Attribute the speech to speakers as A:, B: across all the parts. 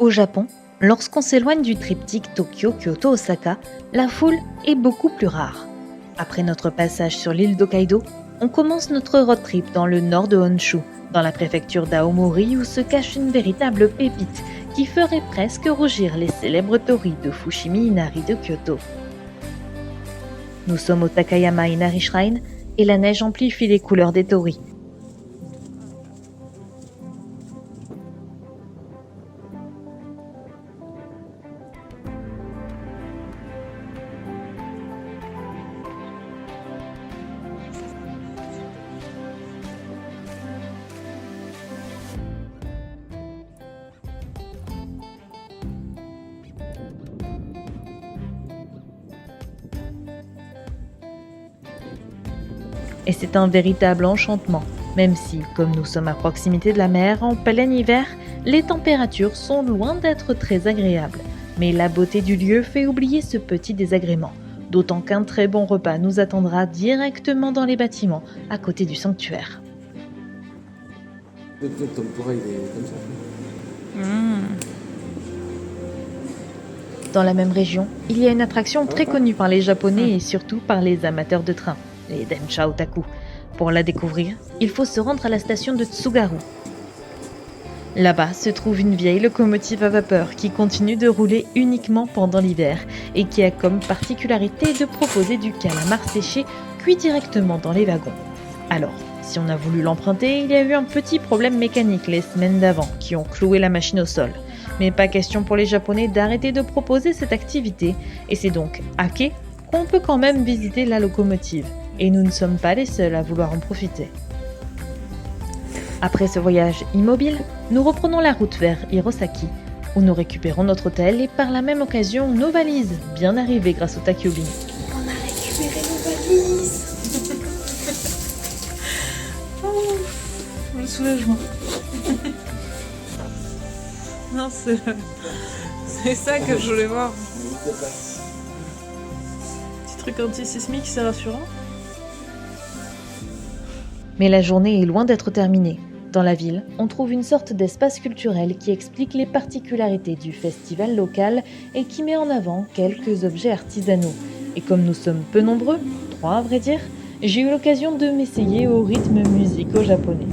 A: Au Japon, lorsqu'on s'éloigne du triptyque Tokyo, Kyoto, Osaka, la foule est beaucoup plus rare. Après notre passage sur l'île d'Hokkaido, on commence notre road trip dans le nord de Honshu, dans la préfecture d'Aomori où se cache une véritable pépite qui ferait presque rougir les célèbres torii de Fushimi Inari de Kyoto. Nous sommes au Takayama Inari Shrine et la neige amplifie les couleurs des torii. Et c'est un véritable enchantement, même si, comme nous sommes à proximité de la mer, en plein hiver, les températures sont loin d'être très agréables. Mais la beauté du lieu fait oublier ce petit désagrément, d'autant qu'un très bon repas nous attendra directement dans les bâtiments, à côté du sanctuaire.
B: Ton tempura, il est comme ça.
A: Dans la même région, il y a une attraction très connue par les Japonais et surtout par les amateurs de train, les Densha Otaku. Pour la découvrir, il faut se rendre à la station de Tsugaru. Là-bas se trouve une vieille locomotive à vapeur qui continue de rouler uniquement pendant l'hiver et qui a comme particularité de proposer du calamar séché cuit directement dans les wagons. Alors, si on a voulu l'emprunter, il y a eu un petit problème mécanique les semaines d'avant qui ont cloué la machine au sol. Mais pas question pour les Japonais d'arrêter de proposer cette activité et c'est donc à quai qu'on peut quand même visiter la locomotive. Et nous ne sommes pas les seuls à vouloir en profiter. Après ce voyage immobile, nous reprenons la route vers Hirosaki, où nous récupérons notre hôtel et par la même occasion nos valises, bien arrivées grâce au Takkyobin.
C: On a récupéré nos valises.
D: Oh, le soulagement. Non, c'est ça que je voulais voir. Petit truc anti-sismique, c'est rassurant.
A: Mais la journée est loin d'être terminée. Dans la ville, on trouve une sorte d'espace culturel qui explique les particularités du festival local et qui met en avant quelques objets artisanaux. Et comme nous sommes peu nombreux, 3 à vrai dire, j'ai eu l'occasion de m'essayer aux rythmes musicaux japonais.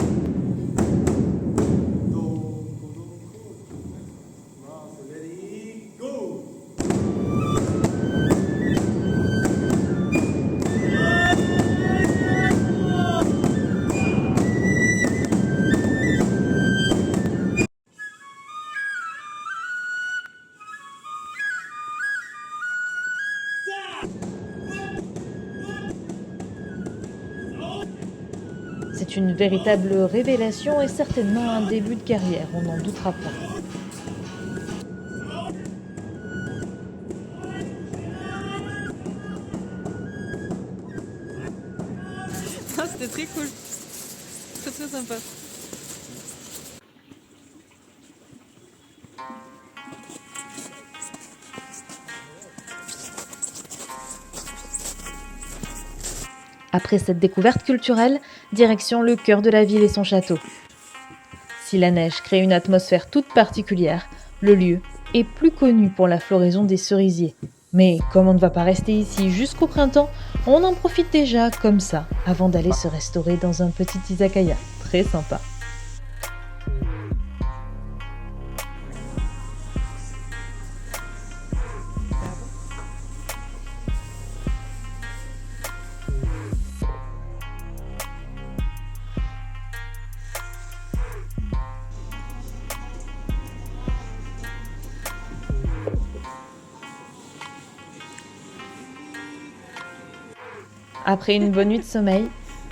A: C'est une véritable révélation et certainement un début de carrière, on n'en doutera pas.
D: Ah, c'était très cool. Très très sympa.
A: Après cette découverte culturelle, direction le cœur de la ville et son château. Si la neige crée une atmosphère toute particulière, le lieu est plus connu pour la floraison des cerisiers. Mais comme on ne va pas rester ici jusqu'au printemps, on en profite déjà comme ça, avant d'aller se restaurer dans un petit izakaya. Très sympa. Après une bonne nuit de sommeil,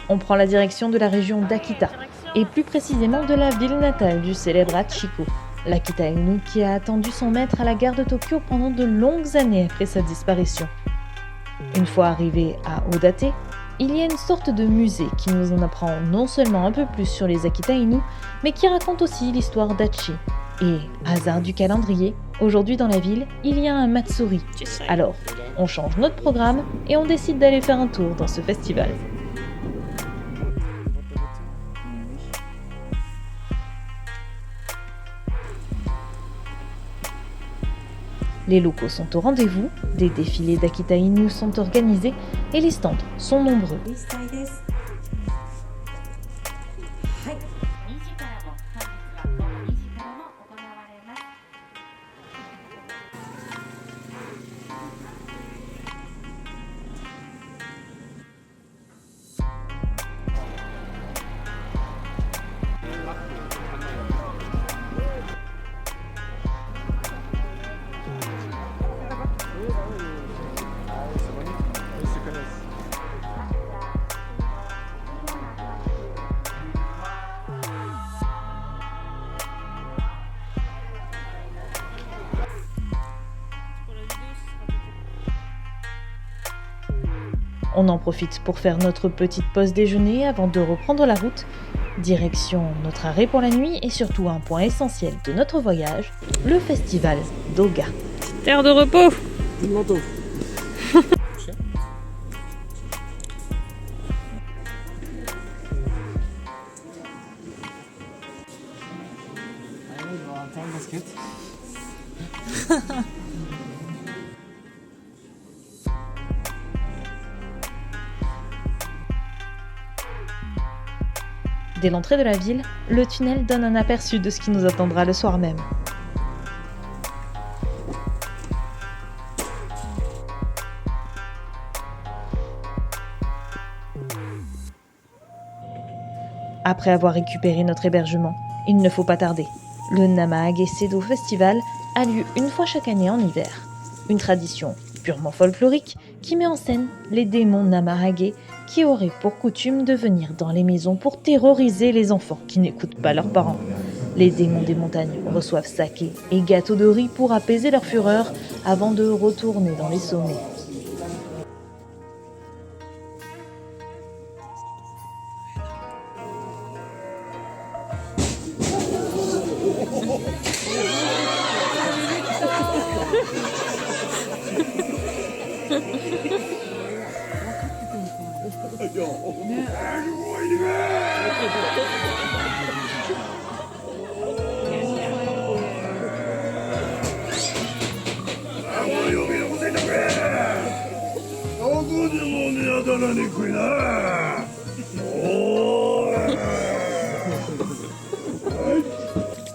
A: on prend la direction de la région d'Akita, et plus précisément de la ville natale du célèbre Hachiko, l'Akita Inu qui a attendu son maître à la gare de Tokyo pendant de longues années après sa disparition. Une fois arrivé à Odate, il y a une sorte de musée qui nous en apprend non seulement un peu plus sur les Akita Inu, mais qui raconte aussi l'histoire d'Hachi. Et, hasard du calendrier, aujourd'hui dans la ville, il y a un Matsuri. Alors, on change notre programme et on décide d'aller faire un tour dans ce festival. Les locaux sont au rendez-vous, des défilés d'Akita Inu sont organisés et les stands sont nombreux. On en profite pour faire notre petite pause déjeuner avant de reprendre la route. Direction notre arrêt pour la nuit et surtout un point essentiel de notre voyage, le festival d'Oga.
D: Terre de repos.
B: Tout le manteau. Allez, on va faire le basket.
A: Dès l'entrée de la ville, le tunnel donne un aperçu de ce qui nous attendra le soir même. Après avoir récupéré notre hébergement, il ne faut pas tarder. Le Namahage Sedo Festival a lieu une fois chaque année en hiver. Une tradition purement folklorique qui met en scène les démons Namahage qui auraient pour coutume de venir dans les maisons pour terroriser les enfants qui n'écoutent pas leurs parents. Les démons des montagnes reçoivent saké et gâteaux de riz pour apaiser leur fureur avant de retourner dans les sommets.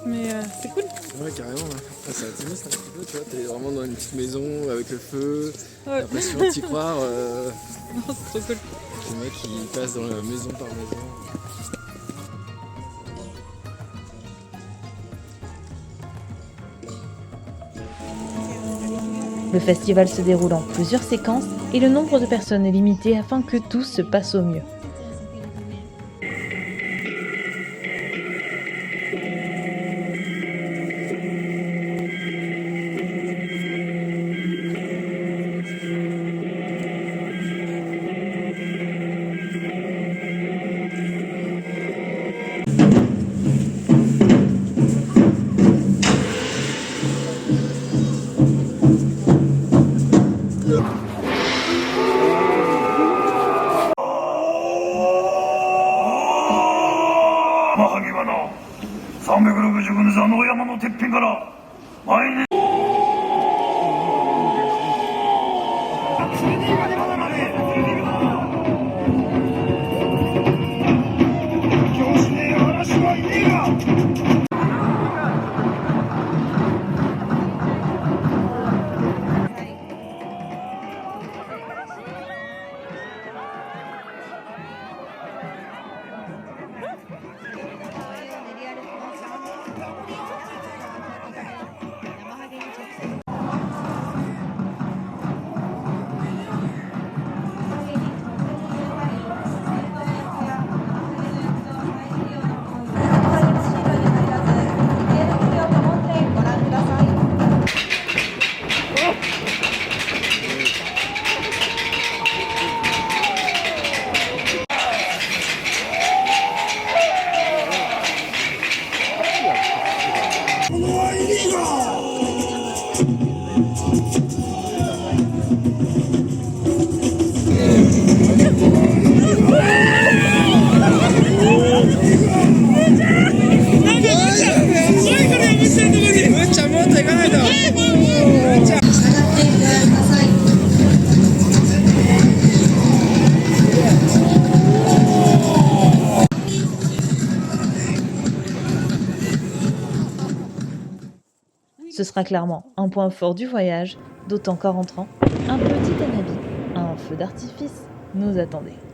D: Mais c'est cool.
B: Ouais, carrément. Ouais. Ah, c'est intimiste un petit peu, tu vois. T'es vraiment dans une petite maison avec le feu.
D: Ouais.
B: L'impression d'y croire.
D: Non, c'est trop cool.
B: Les mecs qui passent dans la maison par maison.
A: Le festival se déroule en plusieurs séquences et le nombre de personnes est limité afin que tout se passe au mieux. Ce sera clairement un point fort du voyage, d'autant qu'en rentrant, un petit anabi, un feu d'artifice, nous attendait.